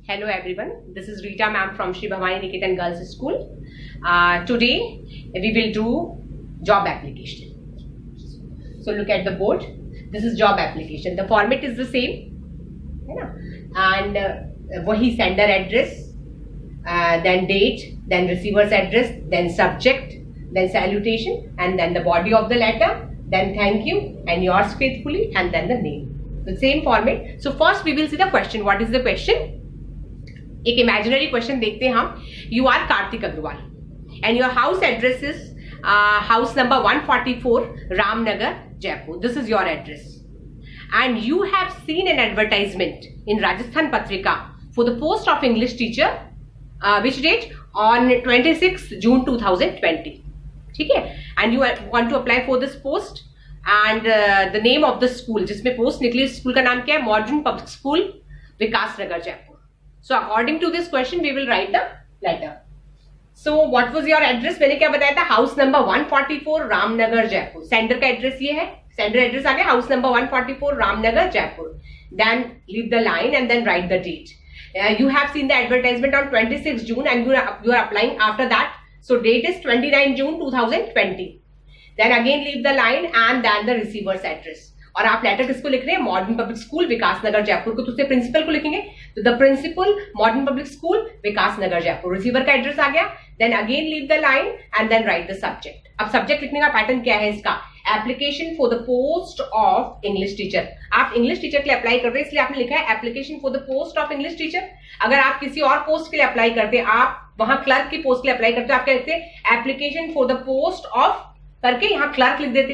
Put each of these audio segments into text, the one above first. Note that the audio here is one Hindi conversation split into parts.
Hello everyone, this is Rita ma'am from Shri Bhavani Niketan Girls School. Today we will do job application. So look at the board. This is job application. The format is the same, है ना? And वही sender address, then date, then receiver's address, then subject, then salutation, and then the body of the letter, then thank you and yours faithfully, and then the name. The same format. So first we will see the question. What is the question? एक इमेजिनरी क्वेश्चन देखते हैं हम. You are Kartik Agarwal and your house address is house number 144 Ramnagar Jaipur. This is your address and you have seen an advertisement in Rajasthan Patrika for the post of English teacher which date on 26 June 2020. ठीक है, and you want to apply for this post and the name of the school जिसमें पोस्ट निकली, स्कूल का नाम क्या है? Modern public school Vikas Nagar Jaipur. So according to this question, we will write the letter. So what was your address? मैंने क्या बताया था? House number 144 Ramnagar Jaipur. Sender का एड्रेस ये है. सेंडर एड्रेस आ गया house number 144 Ramnagar Jaipur. Then leave the line and then write the date. You have seen the advertisement on 26 June and you are applying after that. So date is 29 June 2020. Then again leave the line and then the receiver's address. और आप लेटर किसको लिख रहे हैं? Modern public school Vikas Nagar Jaipur को. तो उससे प्रिंसिपल को लिखेंगे, तो the principal modern public school Vikas Nagar Jaipur. Receiver का एड्रेस आ गया. Then again leave the line and then write the subject. अब सब्जेक्ट लिखने का पैटर्न क्या है इसका? Application for the post of English teacher. आप इंग्लिश टीचर के लिए अप्लाई कर रहे हैं इसलिए आपने लिखा है application for the post of English teacher. अगर आप किसी और पोस्ट के लिए अप्लाई करते, आप वहां क्लर्क की पोस्ट के लिए अप्लाई करते, आप क्या लिखते हैं? Application for the post of करके यहां क्लर्क लिख देते.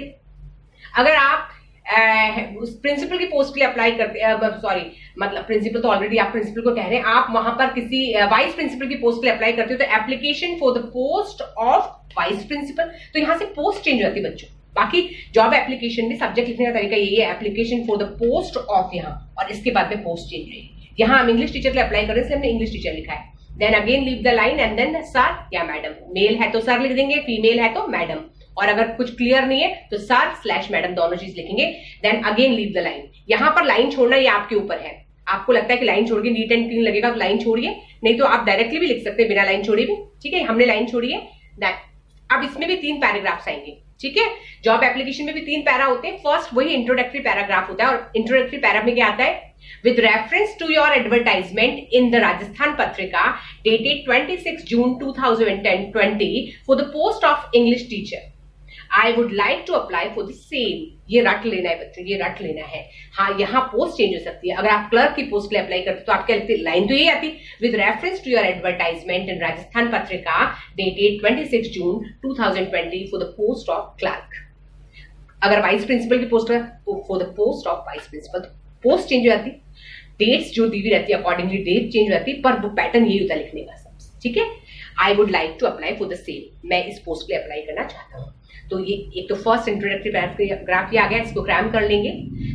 अगर आप प्रिंसिपल की पोस्ट के लिए अप्लाई करते, सॉरी मतलब प्रिंसिपल तो ऑलरेडी आप प्रिंसिपल को कह रहे हैं, आप वहां पर किसी वाइस प्रिंसिपल की पोस्ट के लिए अप्लाई करते हो तो application for the post of vice principal. तो यहां से पोस्ट चेंज हो जाती है बच्चों. बाकी जॉब एप्लीकेशन में सब्जेक्ट लिखने का तरीका यही है, application for the post of यहां, और इसके बाद में पोस्ट चेंज रहेगी. यहां हम इंग्लिश टीचर के लिए अप्लाई कर रहे हैं इसलिए हमने इंग्लिश टीचर लिखा है. Then again leave the line and then sir या मैडम. मेल है तो सर लिख देंगे, फीमेल है तो मैडम, और अगर कुछ क्लियर नहीं है तो सर / मैडम दोनों चीज लिखेंगे. Then again leave the line. यहां पर लाइन छोड़ना ये आपके ऊपर है. आपको लगता है कि लाइन छोड़ के नीट एंड क्लीन लगेगा तो लाइन छोड़िए, नहीं तो आप डायरेक्टली भी लिख सकते हैं बिना लाइन छोड़े भी. ठीक है, हमने लाइन छोड़ी है. अब इसमें भी 3 पैराग्राफ्स आएंगे. ठीक है, जॉब एप्लीकेशन में भी 3 पैरा होते हैं. फर्स्ट वही इंट्रोडक्टरी पैराग्राफ होता है, और इंट्रोडक्टरी पैरा में क्या आता है? With reference to your advertisement in the Rajasthan Patrika dated 26 June 2020 for the post of English teacher, I would like to apply for the same. ये रट लेना है बच्चों, ये रट लेना है. हाँ, यहाँ पोस्ट चेंज हो सकती है. अगर आप क्लर्क की पोस्ट के लिए अप्लाई करते तो आप क्या लिखते? लाइन तो यही आती, with reference to your advertisement in Rajasthan Patrika dated 26 June 2020 for the post of clerk. अगर वाइस प्रिंसिपल की पोस्ट है for the post of vice principal, post change हो जाती, डेट्स जो दी हुई रहती है अकॉर्डिंगली डेट चेंज हो जाती, पर वो पैटर्न यही होता है लिखने का सब. ठीक है, I would like to apply for the same. मैं इस पोस्ट के लिए अप्लाई करना चाहता हूँ. तो ये एक तो फर्स्ट इंट्रोडक्टरी पैराग्राफ ये आ गया, इसको क्रैम कर लेंगे.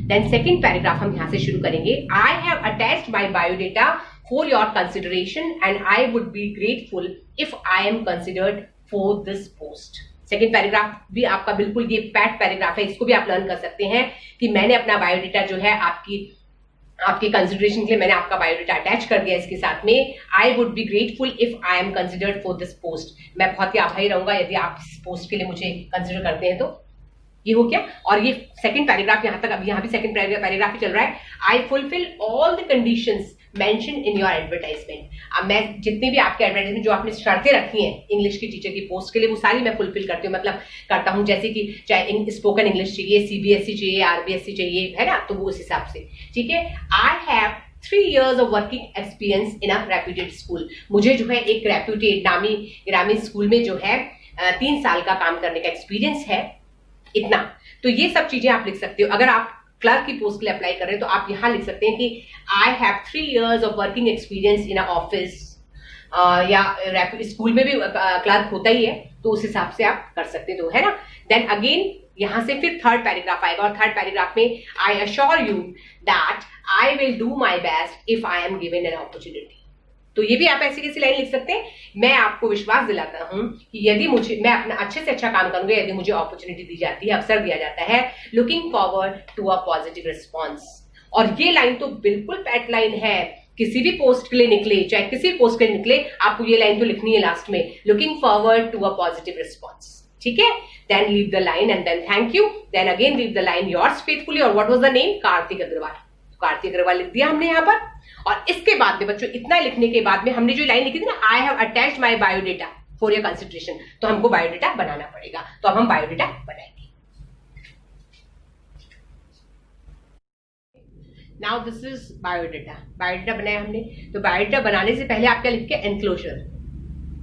देन सेकंड पैराग्राफ हम यहां से शुरू करेंगे. I have attached my biodata for your consideration and I would be grateful if I am considered for this post. Second paragraph भी आपका बिल्कुल ये पैट पैराग्राफ है, इसको भी आप लर्न कर सकते हैं कि मैंने अपना बायोडेटा जो है आपकी कंसिडरेशन के लिए मैंने आपका बायोडेटा अटैच कर दिया इसके साथ में. I would be grateful if I am considered for this post. मैं बहुत ही आभारी रहूंगा यदि आप इस पोस्ट के लिए मुझे कंसिडर करते हैं. तो ये हो गया. और ये सेकंड पैराग्राफ यहां तक, अब यहां भी सेकंड पैराग्राफ ही चल रहा है. I fulfil all the conditions mention in your advertisement. अब मैं जितनी भी आपके एडवर्टाइजमेंट जो आपने शर्तें रखी हैं इंग्लिश की टीचर की पोस्ट के लिए, वो सारी मैं फुलफिल करती हूँ, मतलब करता हूँ. जैसे कि चाहे स्पोकन इंग्लिश चाहिए, सीबीएसई चाहिए, आरबीएसई चाहिए, है ना, तो वो उस हिसाब से. ठीक है, I have 3 years of working experience in a reputed school. मुझे जो है एक रेप्यूटेड नामी ग्रामीण स्कूल में जो है 3 साल का काम करने का एक्सपीरियंस है. इतना तो ये सब चीजें आप लिख सकते हो. अगर आप क्लर्क की पोस्ट के लिए अप्लाई कर रहे हैं तो आप यहां लिख सकते हैं कि I have 3 years of working experience in a office. या स्कूल में भी क्लर्क होता ही है, तो उस हिसाब से आप कर सकते हो, है ना. देन अगेन यहां से फिर थर्ड पैराग्राफ आएगा, और थर्ड पैराग्राफ में I assure you that I will do my best if I am given an opportunity. तो ये भी आप ऐसी कैसी लाइन लिख सकते हैं? मैं आपको विश्वास दिलाता हूं कि यदि मैं अपना अच्छे से अच्छा काम करूंगा, यदि मुझे अपॉर्चुनिटी दी जाती है, अवसर दिया जाता है, looking forward to a positive response. और ये लाइन तो बिल्कुल पैट लाइन है किसी भी पोस्ट के लिए निकले, चाहे किसी भी पोस्ट के लिए निकले, आपको ये लाइन तो लिखनी है लास्ट में, looking forward to a positive response, ठीक है। Then leave the line and then thank you, then again leave the line yours faithfully, और what was the name, Kartik Agarwal. Kartik Agarwal लिख दिया हमने यहाँ पर। और इसके बाद में बच्चों इतना लिखने के बाद में हमने जो लाइन लिखी थी ना, I have attached my biodata for your consideration, तो हमको बायोडेटा बनाना पड़ेगा। तो अब हम बायोडेटा बनाएंगे। Now this is biodata. Biodata बनाया हमने, तो बायोडेटा बनाने से पहले आप क्या लिख के, एनक्लोजर,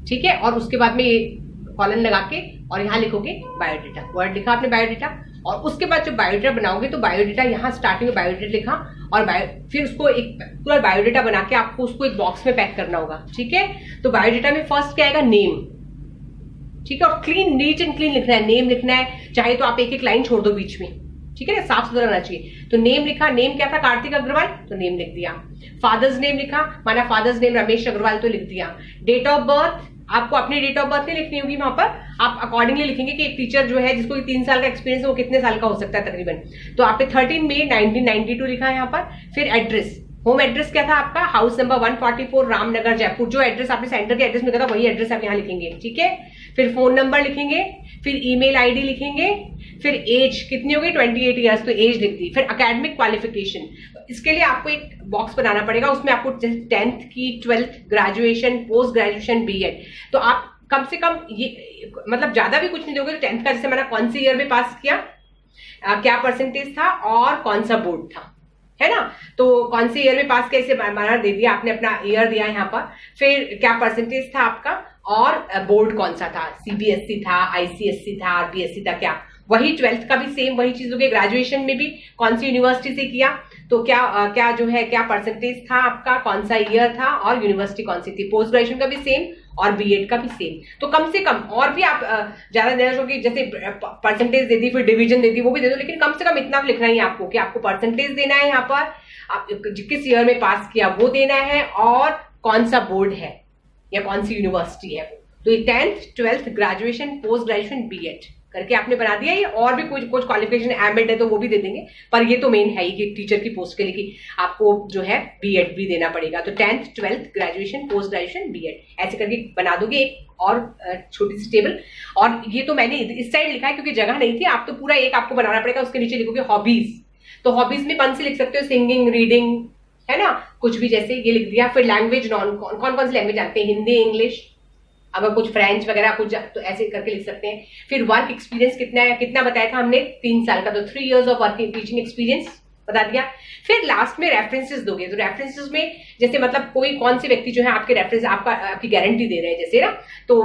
ठीक है, और उसके बाद में ये कॉलन लगा के और यहाँ लिखोगे बायोडेटा, वर्ड लिखा आपने बायोडेटा। और उसके बाद जब बायोडेटा बनाओगे तो बायोडेटा यहाँ स्टार्टिंग में बायोडेटा लिखा, और फिर उसको एक पूरा बायोडेटा बना के आपको उसको एक बॉक्स में पैक करना होगा, ठीक है। तो बायोडेटा में फर्स्ट क्या आएगा, नेम, ठीक है, और क्लीन, नीट एंड क्लीन लिखना है, नेम लिखना है, चाहे तो आप एक एक लाइन छोड़ दो बीच में, ठीक है ना, साफ सुथरा रहना चाहिए। तो नेम लिखा, नेम क्या था, कार्तिक अग्रवाल, तो नेम लिख दिया। फादर्स नेम लिखा, माना फादर्स नेम रमेश अग्रवाल, तो लिख दिया। डेट ऑफ बर्थ, आपको अपनी डेट ऑफ बर्थ नहीं लिखनी होगी वहां पर, आप अकॉर्डिंगली लिखेंगे कि एक टीचर जो है जिसको 3 साल का एक्सपीरियंस है वो कितने साल का हो सकता है तकरीबन। तो आपने 13 मई 1992 लिखा है यहाँ पर। फिर एड्रेस, होम एड्रेस क्या था आपका, हाउस नंबर 144 रामनगर जयपुर, जो एड्रेस आपने सेंटर के एड्रेस में था वही एड्रेस आप यहाँ लिखेंगे, ठीक है। फिर फोन नंबर लिखेंगे, फिर ईमेल आईडी लिखेंगे, फिर एज कितनी होगी, 28 ईयर्स, तो एज लिख दी। फिर एकेडमिक क्वालिफिकेशन, इसके लिए आपको एक बॉक्स बनाना पड़ेगा, उसमें आपको 10th की, 12th, graduation, post graduation, BEd, तो आप कम से कम ये मतलब ज्यादा भी कुछ नहीं दोगे, तो 10th का जैसे मैंने कौन सी ईयर में पास किया, क्या परसेंटेज था और कौन सा बोर्ड था, है ना। तो कौन से ईयर में पास किया इसे माना दे दिया आपने, अपना ईयर दिया यहाँ पर। फिर क्या परसेंटेज था आपका और बोर्ड कौन सा था, सीबीएसई था, आईसीएसई था, आरबीएसई था, क्या वही 12th का भी सेम वही चीज हो गई। ग्रेजुएशन में भी कौन सी यूनिवर्सिटी से किया, तो क्या जो है क्या परसेंटेज था आपका, कौन सा ईयर था और यूनिवर्सिटी कौन सी थी। पोस्ट ग्रेजुएशन का भी सेम और बीएड का भी सेम। तो कम से कम, और भी आप ज्यादा देना होगी, जैसे परसेंटेज दे दी, फिर डिवीजन दे दी, वो भी दे दो, लेकिन कम से कम इतना लिखना ही आपको कि आपको परसेंटेज देना है यहाँ पर, आप किस ईयर में पास किया वो देना है, और कौन सा बोर्ड है या कौन सी यूनिवर्सिटी है वो। तो ये 10th, 12th, graduation, post graduation, BEd करके आपने बना दिया। ये और भी कुछ क्वालिफिकेशन एमएड है तो वो भी दे देंगे, पर ये तो मेन है ही कि टीचर की पोस्ट के लिए कि आपको जो है बीएड भी देना पड़ेगा। तो 10th, 12th, graduation, post graduation, BEd ऐसे करके बना दोगे एक और छोटी सी टेबल। और ये तो मैंने इस साइड लिखा है क्योंकि जगह नहीं थी, आप तो पूरा एक आपको बनाना पड़ेगा। उसके नीचे लिखोगे हॉबीज, तो हॉबीज में कौन सी लिख सकते हो, सिंगिंग, रीडिंग, है ना, कुछ भी, जैसे ये लिख दिया। फिर लैंग्वेज, कौन सी लैंग्वेज जानते हैं, हिंदी, इंग्लिश, अगर कुछ फ्रेंच वगैरह कुछ, तो ऐसे करके लिख सकते हैं। फिर वर्क एक्सपीरियंस कितना बताया था हमने, 3 साल का, तो 3 years of working teaching experience बता दिया। फिर लास्ट में रेफरेंसेस दोगे, तो रेफरेंसेस में जैसे मतलब कौन से व्यक्ति जो है आपके रेफरेंस, आपकी गारंटी दे रहे हैं, जैसे ना, तो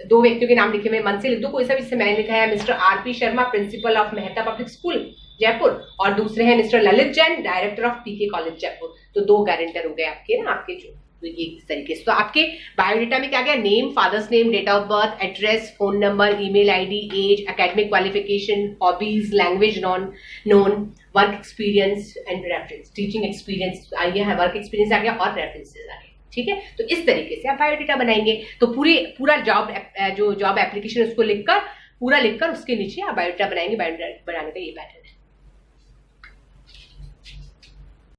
2 व्यक्तियों के नाम लिखे हुए, मन से लिख दो कोई सा भी। मैंने लिखा है mister RP Sharma, principal of Mehta public school Jaipur, और दूसरे हैं mister Lalit Jain, director of PK college Jaipur. तो 2 गारंटर हो गए आपके ना, आपके जो, तो ये इस तरीके से। तो आपके बायोडेटा में क्या गया, name, father's name, date of birth, address, phone number, email ID, age, academic qualification, hobbies, language known, work experience and reference, teaching experience आ गया है, वर्क एक्सपीरियंस आ गया और रेफरेंसेस आ गए, ठीक है। तो इस तरीके से आप बायोडेटा बनाएंगे। तो पूरा जॉब एप्लीकेशन उसको लिखकर, पूरा लिखकर उसके नीचे आप बायोडेटा बनाएंगे। बायोडेटा बनाने का ये पैटर्न है।